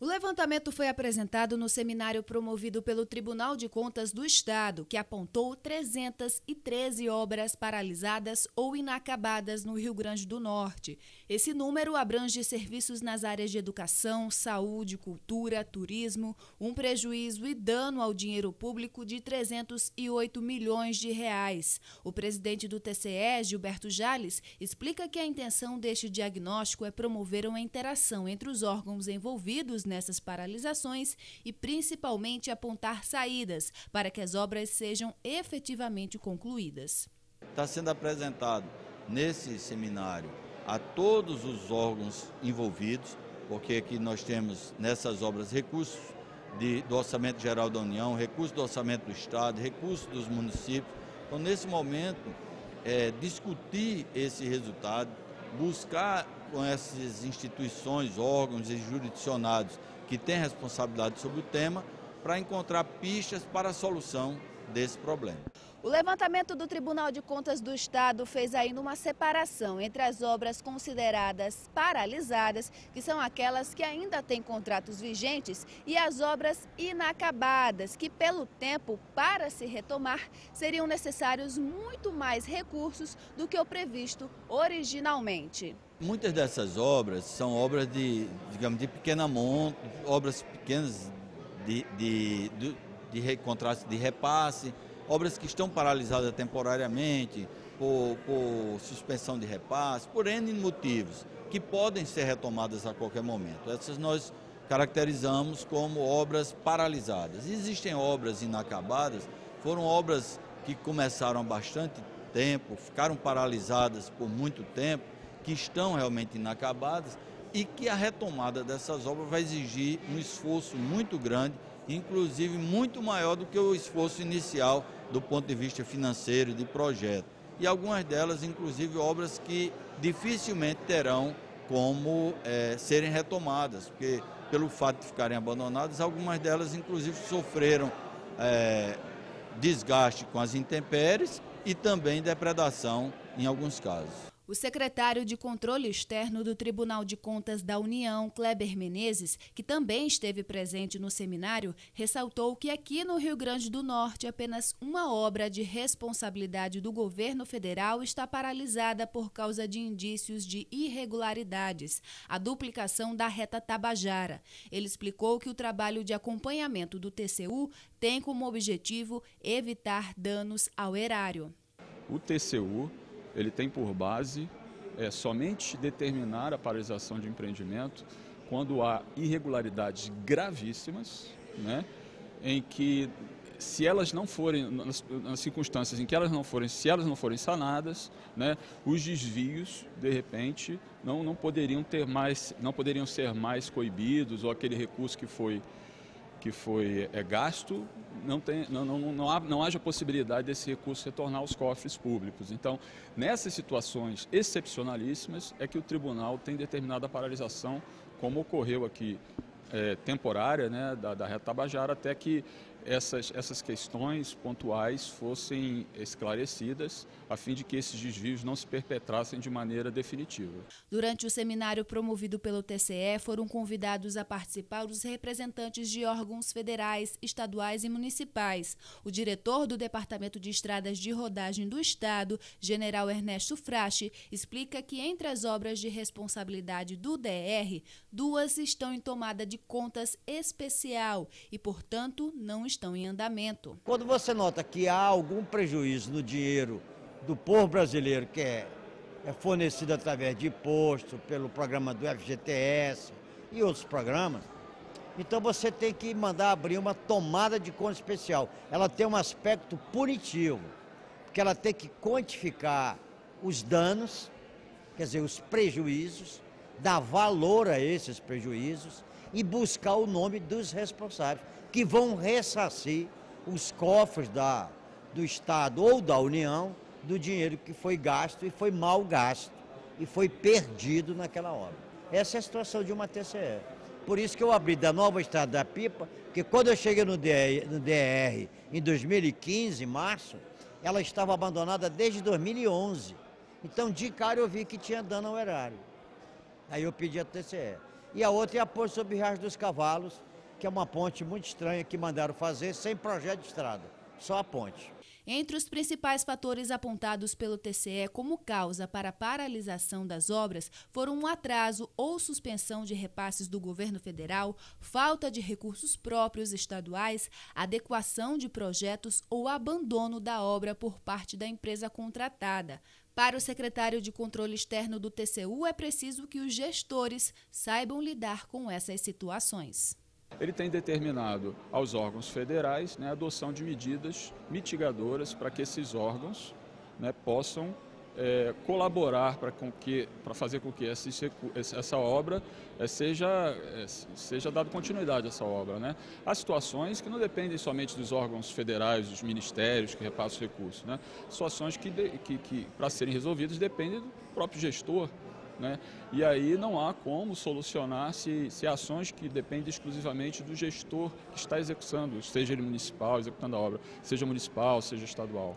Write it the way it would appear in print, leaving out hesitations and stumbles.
O levantamento foi apresentado no seminário promovido pelo Tribunal de Contas do Estado, que apontou 313 obras paralisadas ou inacabadas no Rio Grande do Norte. Esse número abrange serviços nas áreas de educação, saúde, cultura, turismo, um prejuízo e dano ao dinheiro público de 308 milhões de reais. O presidente do TCE, Gilberto Jales, explica que a intenção deste diagnóstico é promover uma interação entre os órgãos envolvidos nessas paralisações e principalmente apontar saídas para que as obras sejam efetivamente concluídas. Está sendo apresentado nesse seminário a todos os órgãos envolvidos, porque aqui nós temos nessas obras recursos do Orçamento Geral da União, recursos do Orçamento do Estado, recursos dos municípios. Então, nesse momento, discutir esse resultado, buscar com essas instituições, órgãos e jurisdicionados que têm responsabilidade sobre o tema, para encontrar pistas para a solução desse problema. O levantamento do Tribunal de Contas do Estado fez ainda uma separação entre as obras consideradas paralisadas, que são aquelas que ainda têm contratos vigentes, e as obras inacabadas, que pelo tempo para se retomar seriam necessários muito mais recursos do que o previsto originalmente. Muitas dessas obras são obras de pequena monta, obras pequenas de contratos de repasse, obras que estão paralisadas temporariamente por suspensão de repasse, por N motivos, que podem ser retomadas a qualquer momento. Essas nós caracterizamos como obras paralisadas. Existem obras inacabadas, foram obras que começaram há bastante tempo, ficaram paralisadas por muito tempo, que estão realmente inacabadas e que a retomada dessas obras vai exigir um esforço muito grande, inclusive muito maior do que o esforço inicial do ponto de vista financeiro e de projeto. E algumas delas, inclusive, obras que dificilmente terão como serem retomadas, porque pelo fato de ficarem abandonadas, algumas delas, inclusive, sofreram desgaste com as intempéries e também depredação em alguns casos. O secretário de Controle Externo do Tribunal de Contas da União, Kleber Menezes, que também esteve presente no seminário, ressaltou que aqui no Rio Grande do Norte apenas uma obra de responsabilidade do governo federal está paralisada por causa de indícios de irregularidades, a duplicação da reta Tabajara. Ele explicou que o trabalho de acompanhamento do TCU tem como objetivo evitar danos ao erário. O TCU ele tem por base somente determinar a paralisação de empreendimento quando há irregularidades gravíssimas, né, em que se elas não forem, nas circunstâncias em que elas não forem sanadas, né, os desvios, de repente, não poderiam ser mais coibidos, ou aquele recurso que foi gasto, não haja possibilidade desse recurso retornar aos cofres públicos. Então, nessas situações excepcionalíssimas, é que o tribunal tem determinado a paralisação, como ocorreu aqui, temporária, né, da reta Tabajara, até que essas questões pontuais fossem esclarecidas, a fim de que esses desvios não se perpetrassem de maneira definitiva. Durante o seminário promovido pelo TCE, foram convidados a participar os representantes de órgãos federais, estaduais e municipais. O diretor do Departamento de Estradas de Rodagem do Estado, General Ernesto Frache, explica que entre as obras de responsabilidade do DR, 2 estão em tomada de contas especial e, portanto, não estão em andamento. Quando você nota que há algum prejuízo no dinheiro do povo brasileiro, que é fornecido através de imposto, pelo programa do FGTS e outros programas, então você tem que mandar abrir uma tomada de conta especial. Ela tem um aspecto punitivo, porque ela tem que quantificar os danos, quer dizer, os prejuízos, dar valor a esses prejuízos e buscar o nome dos responsáveis, que vão ressarcir os cofres do Estado ou da União do dinheiro que foi gasto e foi mal gasto e foi perdido naquela obra. Essa é a situação de uma TCE. Por isso que eu abri da nova Estrada da Pipa, porque quando eu cheguei no DR em 2015, em março, ela estava abandonada desde 2011. Então, de cara, eu vi que tinha dano ao erário. Aí eu pedi a TCE. e a outra é a ponte sobre o Riacho dos Cavalos, que é uma ponte muito estranha que mandaram fazer sem projeto de estrada, só a ponte. Entre os principais fatores apontados pelo TCE como causa para a paralisação das obras foram um atraso ou suspensão de repasses do governo federal, falta de recursos próprios estaduais, adequação de projetos ou abandono da obra por parte da empresa contratada. Para o secretário de Controle Externo do TCU, é preciso que os gestores saibam lidar com essas situações. Ele tem determinado aos órgãos federais, né, a adoção de medidas mitigadoras para que esses órgãos, né, possam colaborar para fazer com que essa obra seja dada continuidade a essa obra, né? Há situações que não dependem somente dos órgãos federais, dos ministérios que repassam os recursos, né? Situações que para serem resolvidas dependem do próprio gestor, né? E aí não há como solucionar se ações que dependem exclusivamente do gestor que está executando, seja ele municipal, executando a obra, seja municipal, seja estadual.